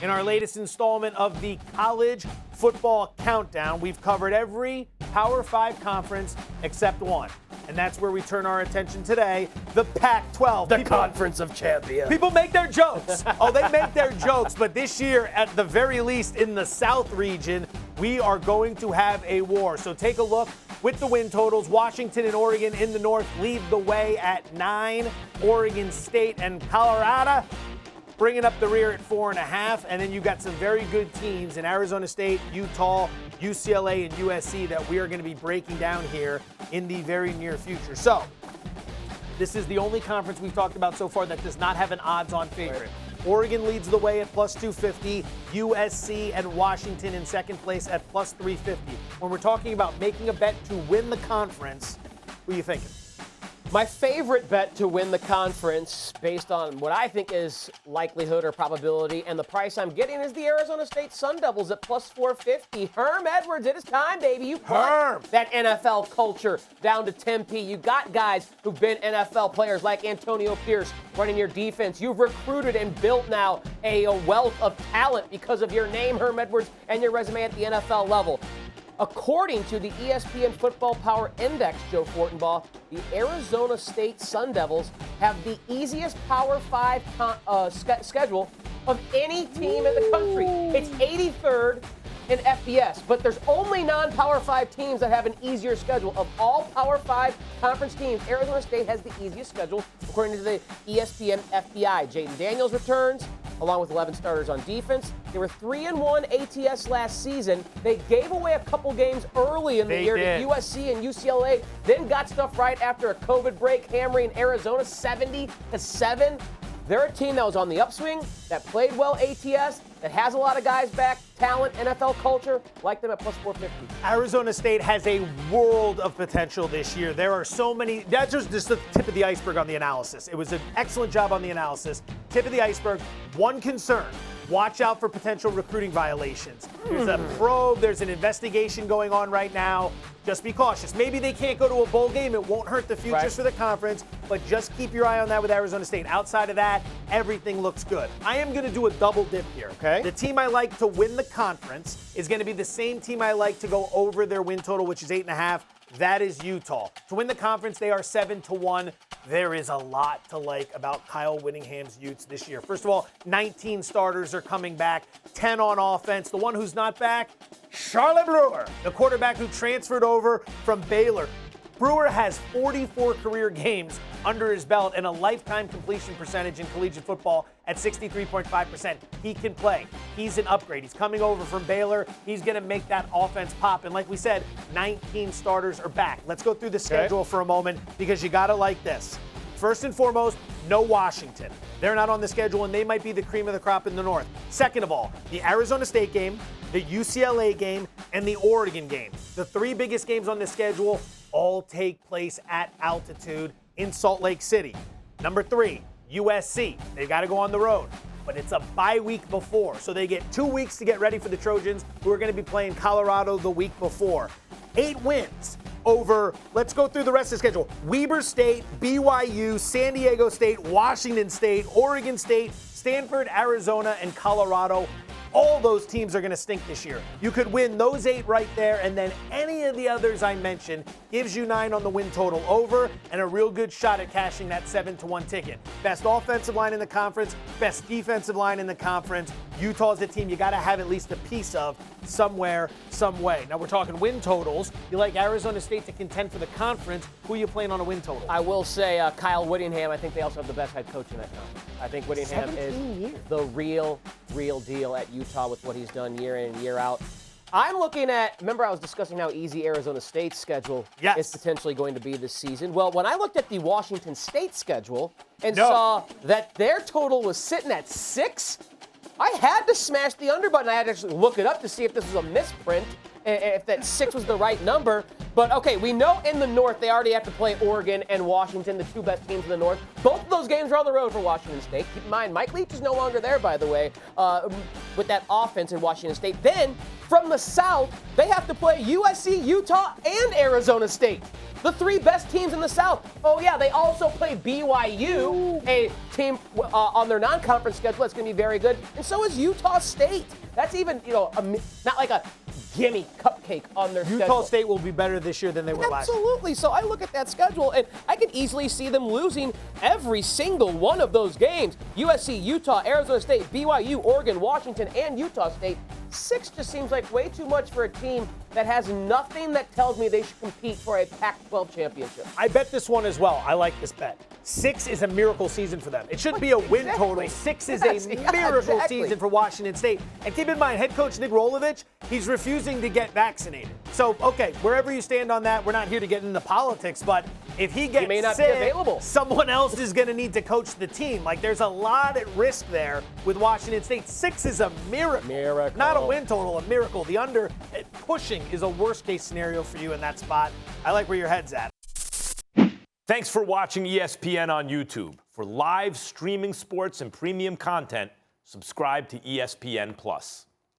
In our latest installment of the College Football Countdown, we've covered every Power 5 conference except one. And that's where we turn our attention today, the Pac-12. The Conference of Champions. People make their jokes. They make their jokes. But this year, at the very least, in the South region, we are going to have a war. So take a look with the win totals. Washington and Oregon in the North lead the way at 9. Oregon State and Colorado bringing up the rear at 4.5. And then you got some very good teams in Arizona State, Utah, UCLA, and USC that we are going to be breaking down here in the very near future. So this is the only conference we've talked about so far that does not have an odds-on favorite. Right. Oregon leads the way at plus 250, USC and Washington in second place at plus 350. When we're talking about making a bet to win the conference, what are you thinking? My favorite bet to win the conference, based on what I think is likelihood or probability, and the price I'm getting, is the Arizona State Sun Devils at plus 450. Herm Edwards, it is time, baby. You brought that NFL culture down to Tempe. You got guys who've been NFL players like Antonio Pierce running your defense. You've recruited and built now a wealth of talent because of your name, Herm Edwards, and your resume at the NFL level. According to the ESPN Football Power Index, Joe Fortenbaugh, the Arizona State Sun Devils have the easiest Power 5 schedule of any team in the country. It's 83rd in FBS, but there's only non-Power 5 teams that have an easier schedule. Of all Power 5 conference teams, Arizona State has the easiest schedule, according to the ESPN FBI. Jaden Daniels returns, along with 11 starters on defense. They were 3-1 ATS last season. They gave away a couple games early in the year to USC and UCLA, then got stuff right after a COVID break, hammering Arizona 70-7. They're a team that was on the upswing, that played well ATS, that has a lot of guys back, talent, NFL culture, like them at plus 450. Arizona State has a world of potential this year. There are so many. That's just the tip of the iceberg on the analysis. It was an excellent job on the analysis. Tip of the iceberg. One concern. Watch out for potential recruiting violations. There's a probe. There's an investigation going on right now. Just be cautious. Maybe they can't go to a bowl game. It won't hurt the futures for the conference, but just keep your eye on that with Arizona State. Outside of that, everything looks good. I am going to do a double dip here. Okay. The team I like to win the conference is going to be the same team I like to go over their win total, which is 8.5. That is Utah. To win the conference, they are 7-1. There is a lot to like about Kyle Whittingham's Utes this year. First of all, 19 starters are coming back, 10 on offense. The one who's not back, Charlotte Brewer, the quarterback who transferred over from Baylor. Brewer has 44 career games under his belt and a lifetime completion percentage in collegiate football at 63.5%. He can play. He's an upgrade. He's coming over from Baylor. He's going to make that offense pop. And like we said, 19 starters are back. Let's go through the schedule for a moment because you got to like this. First and foremost, no Washington. They're not on the schedule, and they might be the cream of the crop in the North. Second of all, the Arizona State game, the UCLA game, and the Oregon game. The three biggest games on the schedule all take place at altitude in Salt Lake City. Number 3, USC. They've got to go on the road, but it's a bye week before. So they get 2 weeks to get ready for the Trojans, who are going to be playing Colorado the week before. 8 wins over, let's go through the rest of the schedule. Weber State, BYU, San Diego State, Washington State, Oregon State, Stanford, Arizona, and Colorado. All those teams are going to stink this year. You could win those 8 right there, and then any of the others I mentioned gives you 9 on the win total over and a real good shot at cashing that 7-1 ticket. Best offensive line in the conference, best defensive line in the conference. Utah's a team you got to have at least a piece of somewhere, some way. Now we're talking win totals. You like Arizona State to contend for the conference. Who are you playing on a win total? I will say Kyle Whittingham. I think they also have the best head coach in that conference. I think Whittingham is the real deal at Utah with what he's done year in and year out. I'm looking at, remember I was discussing how easy Arizona State's schedule is potentially going to be this season. Well, when I looked at the Washington State schedule and saw that their total was sitting at 6, I had to smash the under button. I had to actually look it up to see if this was a misprint, if that 6 was the right number. But, okay, we know in the North they already have to play Oregon and Washington, the 2 best teams in the North. Both of those games are on the road for Washington State. Keep in mind, Mike Leach is no longer there, by the way, with that offense in Washington State. Then From the South, they have to play USC, Utah, and Arizona State. The 3 best teams in the South. Oh, yeah, they also play BYU, a team on their non-conference schedule that's going to be very good. And so is Utah State. That's even, not like a gimme cupcake on their schedule. Utah State will be better this year than they were last year. Absolutely. So I look at that schedule, and I can easily see them losing every single one of those games. USC, Utah, Arizona State, BYU, Oregon, Washington, and Utah State. 6 just seems like way too much for a team that has nothing that tells me they should compete for a Pac-12 championship. I bet this one as well. I like this bet. 6 is a miracle season for them. It shouldn't be a win total. 6 is a miracle season for Washington State. And keep in mind, head coach Nick Rolovich, he's refusing to get vaccinated. So, okay, wherever you stand on that, we're not here to get into politics, but if he gets may not sick, be available. someone else is going to need to coach the team. Like, there's a lot at risk there with Washington State. 6 is a miracle. Not a win total, a miracle. The under pushing is a worst-case scenario for you in that spot. I like where your head's at. Thanks for watching ESPN on YouTube. For live streaming sports and premium content, subscribe to ESPN+.